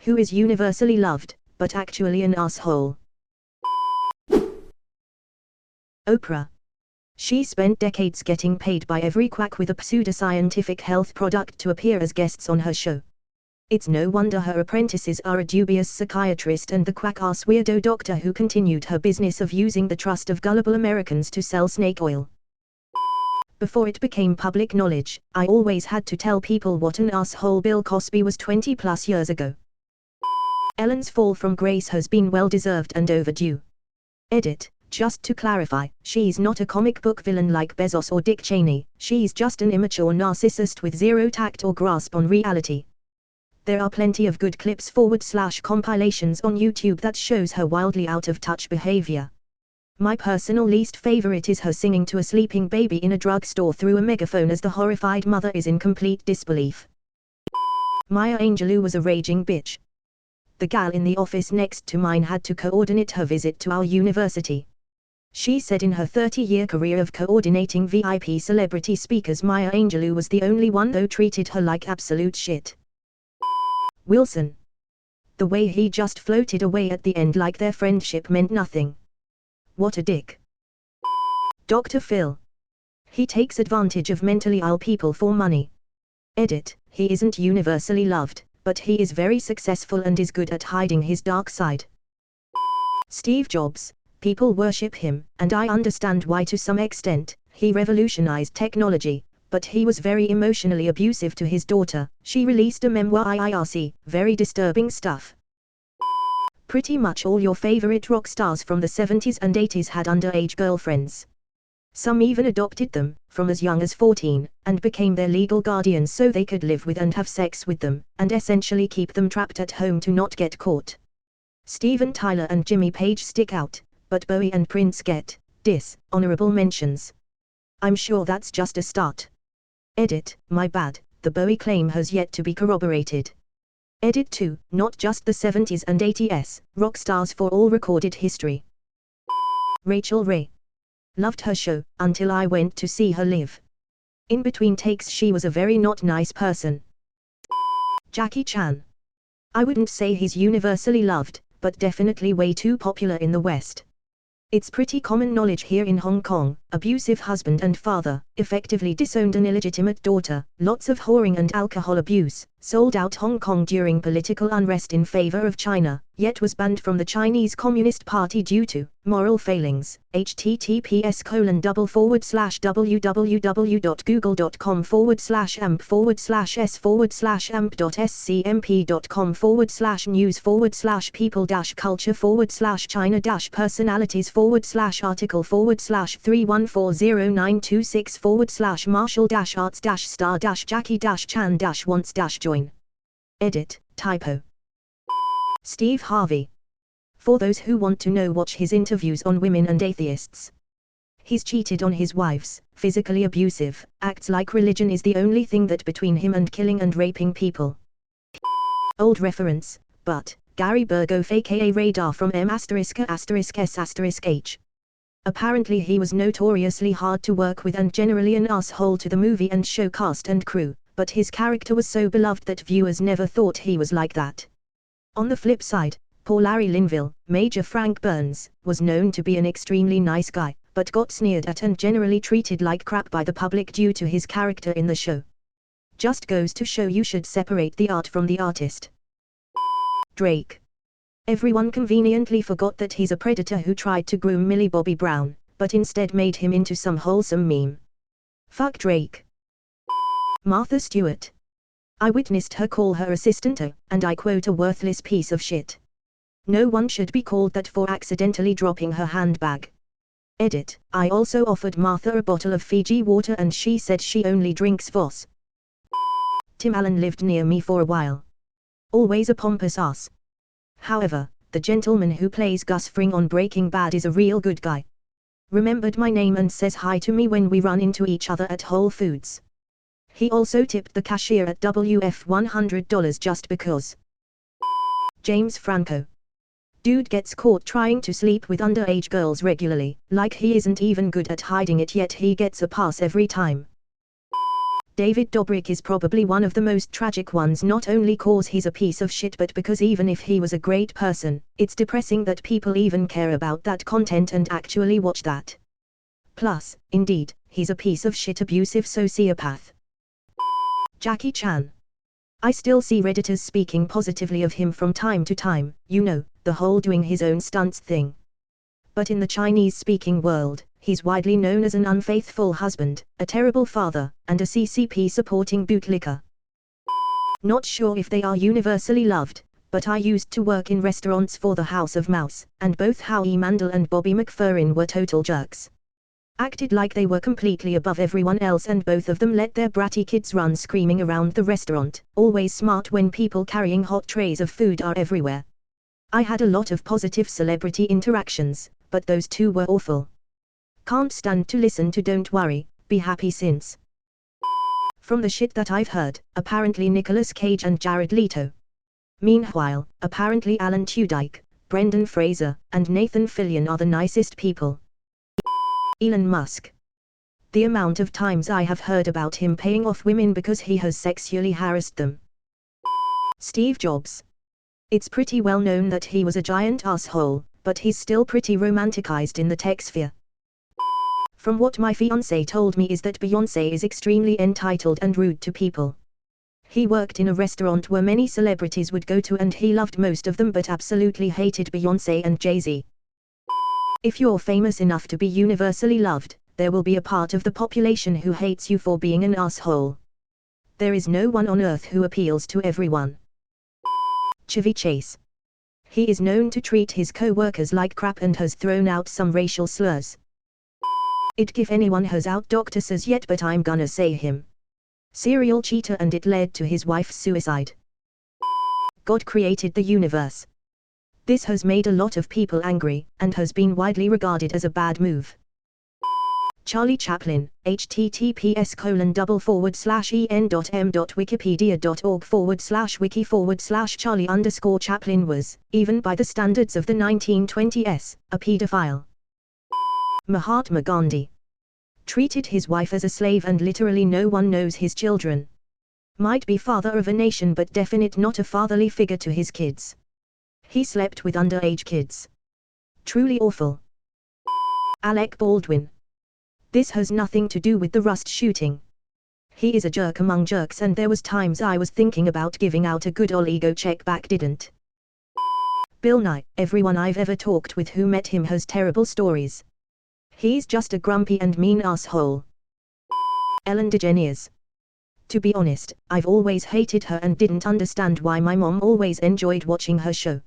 who is universally loved, but actually an asshole. Oprah. She spent decades getting paid by every quack with a pseudoscientific health product to appear as guests on her show. It's no wonder her apprentices are a dubious psychiatrist and the quack-ass weirdo doctor who continued her business of using the trust of gullible Americans to sell snake oil. Before it became public knowledge, I always had to tell people what an asshole Bill Cosby was 20+ years ago. Ellen's fall from grace has been well-deserved and overdue. Edit. Just to clarify, she's not a comic book villain like Bezos or Dick Cheney, she's just an immature narcissist with zero tact or grasp on reality. There are plenty of good clips / compilations on YouTube that shows her wildly out-of-touch behavior. My personal least favorite is her singing to a sleeping baby in a drugstore through a megaphone as the horrified mother is in complete disbelief. Maya Angelou was a raging bitch. The gal in the office next to mine had to coordinate her visit to our university. She said in her 30-year career of coordinating VIP celebrity speakers, Maya Angelou was the only one who treated her like absolute shit. Wilson. The way he just floated away at the end like their friendship meant nothing. What a dick. Dr. Phil. He takes advantage of mentally ill people for money. Edit. He isn't universally loved, but he is very successful and is good at hiding his dark side. Steve Jobs. People worship him, and I understand why to some extent. He revolutionized technology, but he was very emotionally abusive to his daughter. She released a memoir, IRC, very disturbing stuff. Pretty much all your favorite rock stars from the 70s and 80s had underage girlfriends. Some even adopted them, from as young as 14, and became their legal guardians so they could live with and have sex with them, and essentially keep them trapped at home to not get caught. Steven Tyler and Jimmy Page stick out, but Bowie and Prince get honorable mentions. I'm sure that's just a start. Edit. My bad, the Bowie claim has yet to be corroborated. Edit 2. Not just the 70s and 80s, rock stars for all recorded history. Rachel Ray. Loved her show, until I went to see her live. In between takes she was a very not nice person. Jackie Chan. I wouldn't say he's universally loved, but definitely way too popular in the West. It's pretty common knowledge here in Hong Kong, abusive husband and father, effectively disowned an illegitimate daughter, lots of whoring and alcohol abuse, sold out Hong Kong during political unrest in favor of China, yet was banned from the Chinese Communist Party due to moral failings. https://amp/amp.scmp.com/news/article/martial-arts/star-jackie-chan-wants-join. Edit, typo. Steve Harvey. For those who want to know, watch his interviews on women and atheists. He's cheated on his wives, physically abusive, acts like religion is the only thing that between him and killing and raping people. Old reference, but Gary Burgove aka Radar from M***S**H. Apparently he was notoriously hard to work with and generally an asshole to the movie and show cast and crew, but his character was so beloved that viewers never thought he was like that. On the flip side, poor Larry Linville, Major Frank Burns, was known to be an extremely nice guy, but got sneered at and generally treated like crap by the public due to his character in the show. Just goes to show you should separate the art from the artist. Drake. Everyone conveniently forgot that he's a predator who tried to groom Millie Bobby Brown, but instead made him into some wholesome meme. Fuck Drake. Martha Stewart. I witnessed her call her assistant and I quote, a worthless piece of shit. No one should be called that for accidentally dropping her handbag. Edit. I also offered Martha a bottle of Fiji water and she said she only drinks Voss. Tim Allen lived near me for a while. Always a pompous ass. However, the gentleman who plays Gus Fring on Breaking Bad is a real good guy. Remembered my name and says hi to me when we run into each other at Whole Foods. He also tipped the cashier at WF $100 just because. James Franco. Dude gets caught trying to sleep with underage girls regularly, like he isn't even good at hiding it, yet he gets a pass every time. David Dobrik is probably one of the most tragic ones, not only cause he's a piece of shit but because even if he was a great person, it's depressing that people even care about that content and actually watch that. Plus, indeed, he's a piece of shit abusive sociopath. Jackie Chan. I still see Redditors speaking positively of him from time to time, you know, the whole doing his own stunts thing. But in the Chinese-speaking world, he's widely known as an unfaithful husband, a terrible father, and a CCP-supporting bootlicker. Not sure if they are universally loved, but I used to work in restaurants for the House of Mouse, and both Howie Mandel and Bobby McFerrin were total jerks. Acted like they were completely above everyone else, and both of them let their bratty kids run screaming around the restaurant, always smart when people carrying hot trays of food are everywhere. I had a lot of positive celebrity interactions, but those two were awful. Can't stand to listen to Don't Worry, Be Happy since. From the shit that I've heard, apparently Nicolas Cage and Jared Leto. Meanwhile, apparently Alan Tudyk, Brendan Fraser, and Nathan Fillion are the nicest people. Elon Musk. The amount of times I have heard about him paying off women because he has sexually harassed them. Steve Jobs. It's pretty well known that he was a giant asshole, but he's still pretty romanticized in the tech sphere. From what my fiancé told me is that Beyoncé is extremely entitled and rude to people. He worked in a restaurant where many celebrities would go to and he loved most of them but absolutely hated Beyoncé and Jay-Z. If you're famous enough to be universally loved, there will be a part of the population who hates you for being an asshole. There is no one on earth who appeals to everyone. Chevy Chase. He is known to treat his co-workers like crap and has thrown out some racial slurs. If anyone has out Dr. Says yet, but I'm gonna say him. Serial cheater, and it led to his wife's suicide. God created the universe. This has made a lot of people angry, and has been widely regarded as a bad move. Charlie Chaplin, https://en.m.wikipedia.org/wiki/Charlie_Chaplin was, even by the standards of the 1920s, a pedophile. Mahatma Gandhi. Treated his wife as a slave and literally no one knows his children. Might be father of a nation but definite not a fatherly figure to his kids. He slept with underage kids. Truly awful. Alec Baldwin. This has nothing to do with the Rust shooting. He is a jerk among jerks, and there was times I was thinking about giving out a good ol' ego check back, didn't. Bill Nye. Everyone I've ever talked with who met him has terrible stories. He's just a grumpy and mean asshole. Ellen DeGeneres. To be honest, I've always hated her and didn't understand why my mom always enjoyed watching her show.